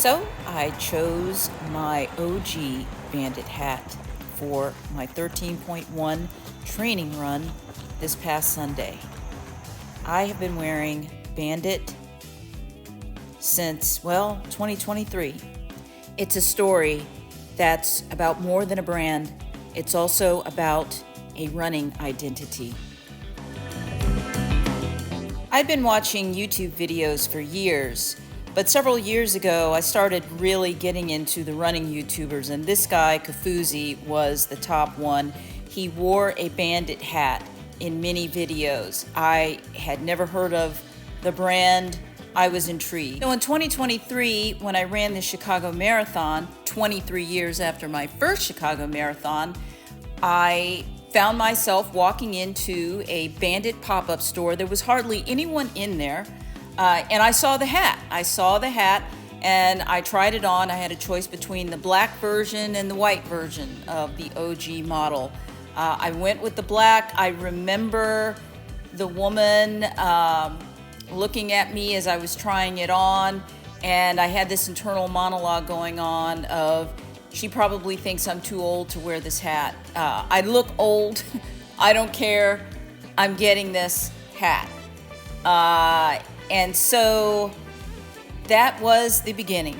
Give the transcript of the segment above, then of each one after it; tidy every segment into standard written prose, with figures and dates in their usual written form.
So I chose my OG Bandit hat for my 13.1 training run this past Sunday. I have been wearing Bandit since, 2023. It's a story that's about more than a brand. It's also about a running identity. I've been watching YouTube videos for years, but several years ago I started really getting into the running YouTubers, and this guy, Kafuzi, was the top one. He wore a Bandit hat in many videos. I had never heard of the brand. I was intrigued. So in 2023, when I ran the Chicago Marathon, 23 years after my first Chicago Marathon, I found myself walking into a Bandit pop-up store. There was hardly anyone in there, and I saw the hat. And I tried it on. I had a choice between the black version and the white version of the OG model. I went with the black. I remember the woman looking at me as I was trying it on, and I had this internal monologue going on of, she probably thinks I'm too old to wear this hat. I look old. I don't care. I'm getting this hat. And so that was the beginning.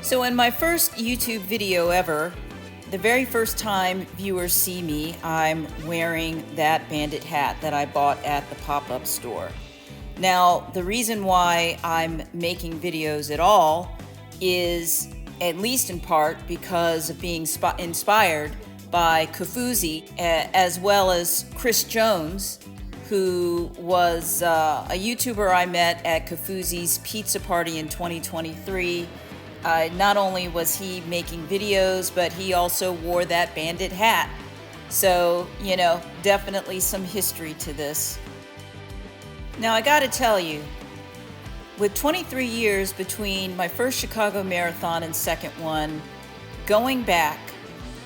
So in my first YouTube video ever, the very first time viewers see me, I'm wearing that Bandit hat that I bought at the pop-up store. Now, the reason why I'm making videos at all is, at least in part, because of being inspired by Kafuzi, as well as Chris Jones, who was a YouTuber I met at Kafuzi's pizza party in 2023. Not only was he making videos, but he also wore that Bandit hat. So, definitely some history to this. Now, I gotta tell you, with 23 years between my first Chicago Marathon and second one, going back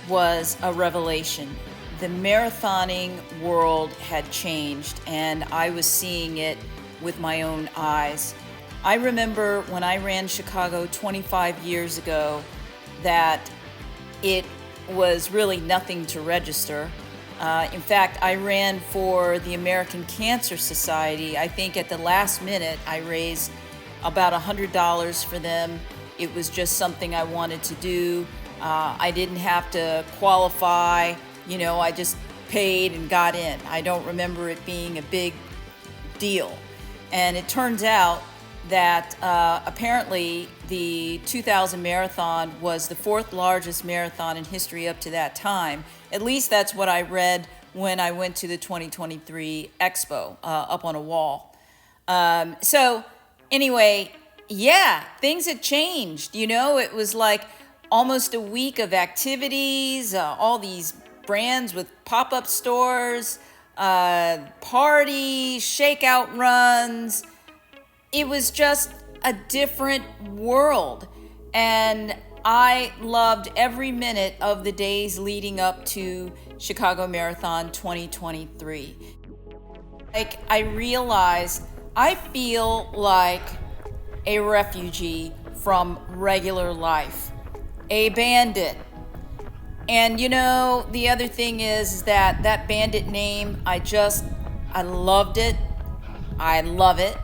was a revelation. The marathoning world had changed, and I was seeing it with my own eyes. I remember when I ran Chicago 25 years ago that it was really nothing to register. In fact, I ran for the American Cancer Society. I think at the last minute, I raised about $100 for them. It was just something I wanted to do. I didn't have to qualify. I just paid and got in. I don't remember it being a big deal. And it turns out that apparently the 2000 marathon was the fourth largest marathon in history up to that time. At least that's what I read when I went to the 2023 Expo up on a wall. So anyway, things had changed. It was like almost a week of activities, all these brands with pop-up stores, parties, shakeout runs. It was just a different world, and I loved every minute of the days leading up to Chicago Marathon 2023. I realized I feel like a refugee from regular life, a bandit. And the other thing is that Bandit name, I loved it. I love it.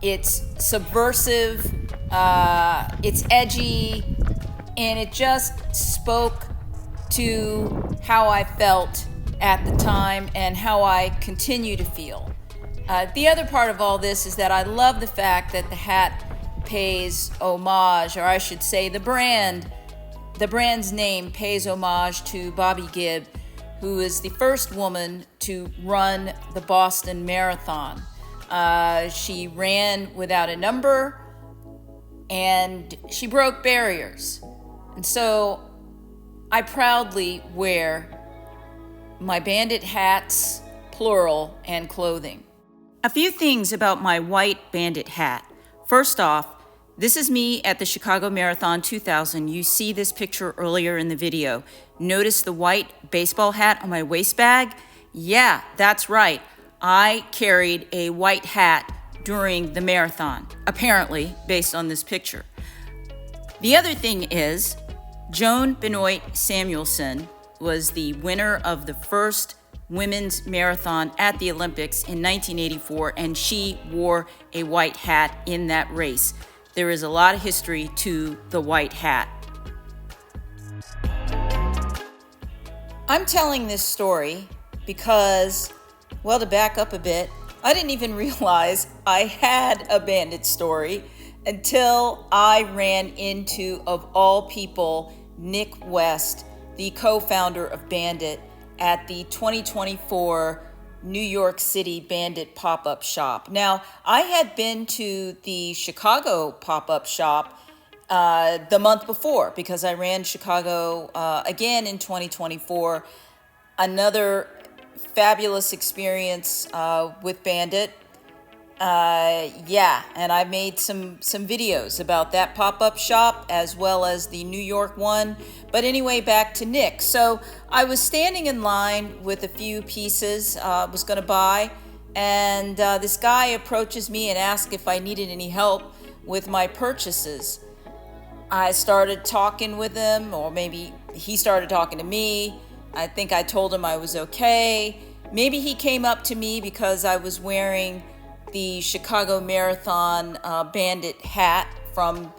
It's subversive, it's edgy, and it just spoke to how I felt at the time and how I continue to feel. The other part of all this is that I love the fact that the hat pays homage, or I should say the brand's name pays homage to Bobby Gibb, who is the first woman to run the Boston Marathon. She ran without a number, and she broke barriers. And so I proudly wear my Bandit hats, plural, and clothing. A few things about my white Bandit hat. First off, this is me at the Chicago Marathon 2000. You see this picture earlier in the video. Notice the white baseball hat on my waist bag? Yeah, that's right. I carried a white hat during the marathon, apparently, based on this picture. The other thing is, Joan Benoit Samuelson was the winner of the first women's marathon at the Olympics in 1984, and she wore a white hat in that race. There is a lot of history to the white hat. I'm telling this story because, well, to back up a bit, I didn't even realize I had a Bandit story until I ran into, of all people, Nick West, the co-founder of Bandit, at the 2024 New York City Bandit pop-up shop. Now, I had been to the Chicago pop-up shop the month before because I ran Chicago again in 2024. Another fabulous experience with Bandit. And I made some videos about that pop-up shop as well as the New York one. But anyway, back to Nick. So I was standing in line with a few pieces I was going to buy, and this guy approaches me and asks if I needed any help with my purchases. I started talking with him, or maybe he started talking to me. I think I told him I was okay. Maybe he came up to me because I was wearing the Chicago Marathon Bandit hat from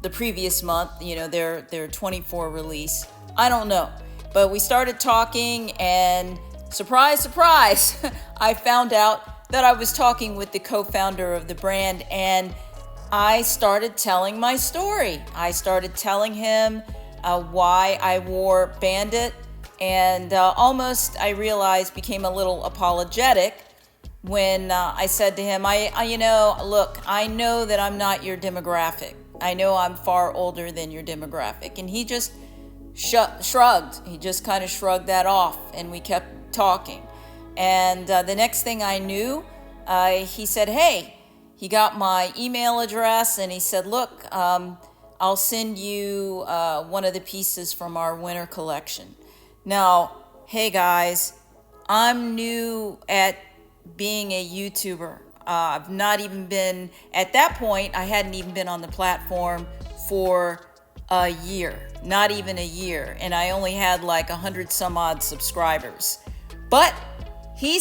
the previous month, their 24 release. I don't know. But we started talking, and surprise, surprise, I found out that I was talking with the co-founder of the brand, and I started telling my story. I started telling him why I wore Bandit, and almost, I realized, became a little apologetic when I said to him, look, I know that I'm not your demographic. I know I'm far older than your demographic. And he just shrugged. He just kind of shrugged that off, and we kept talking. And the next thing I knew, he said, hey, he got my email address, and he said, look, I'll send you one of the pieces from our winter collection. Now, hey guys, I'm new at being a YouTuber. I've not even been, at that point, I hadn't even been on the platform for a year, not even a year. And I only had like 100 some odd subscribers. But he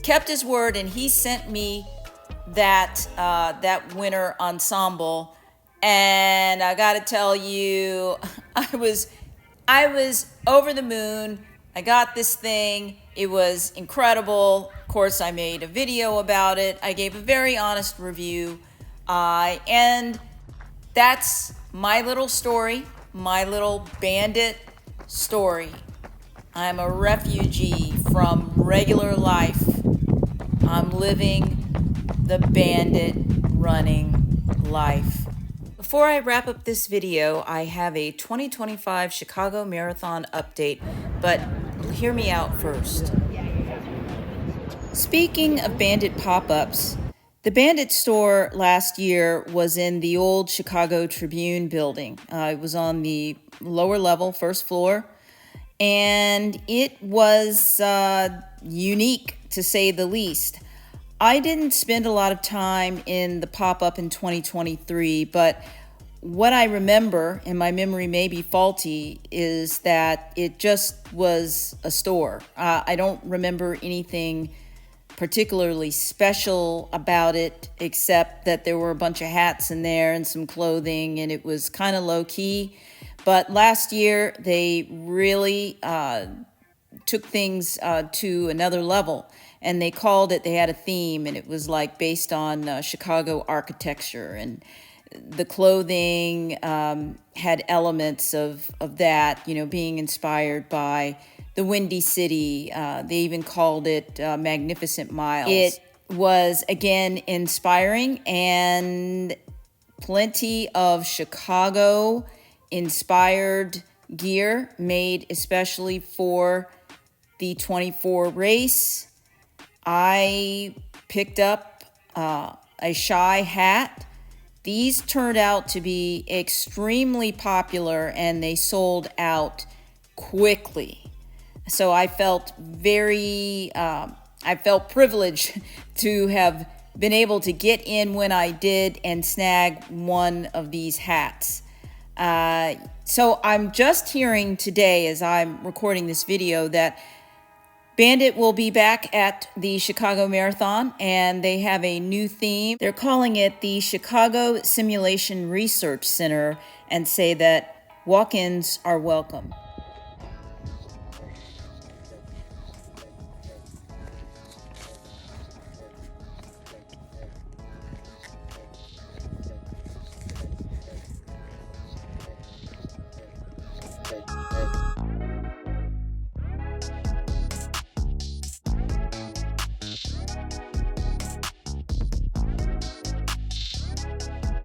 kept his word, and he sent me that winter ensemble. And I gotta tell you, I was over the moon. I got this thing. It was incredible. Of course, I made a video about it. I gave a very honest review. And that's my little story, my little Bandit story. I'm a refugee from regular life. I'm living the Bandit running life. Before I wrap up this video, I have a 2025 Chicago Marathon update, but hear me out first. Speaking of Bandit pop-ups, the Bandit store last year was in the old Chicago Tribune building. It was on the lower level, first floor, and it was unique, to say the least. I didn't spend a lot of time in the pop-up in 2023, but what I remember, and my memory may be faulty, is that it just was a store. I don't remember anything particularly special about it, except that there were a bunch of hats in there and some clothing, and it was kind of low-key. But last year, they really took things to another level, and they had a theme, and it was like based on Chicago architecture, and the clothing had elements of that, being inspired by the Windy City. They even called it Magnificent Miles. It was, again, inspiring, and plenty of Chicago-inspired gear made especially for the 24 race. I picked up a Shy hat. These turned out to be extremely popular, and they sold out quickly. So I felt privileged to have been able to get in when I did and snag one of these hats. So I'm just hearing today, as I'm recording this video, that Bandit will be back at the Chicago Marathon, and they have a new theme. They're calling it the Chicago Simulation Research Center, and say that walk-ins are welcome.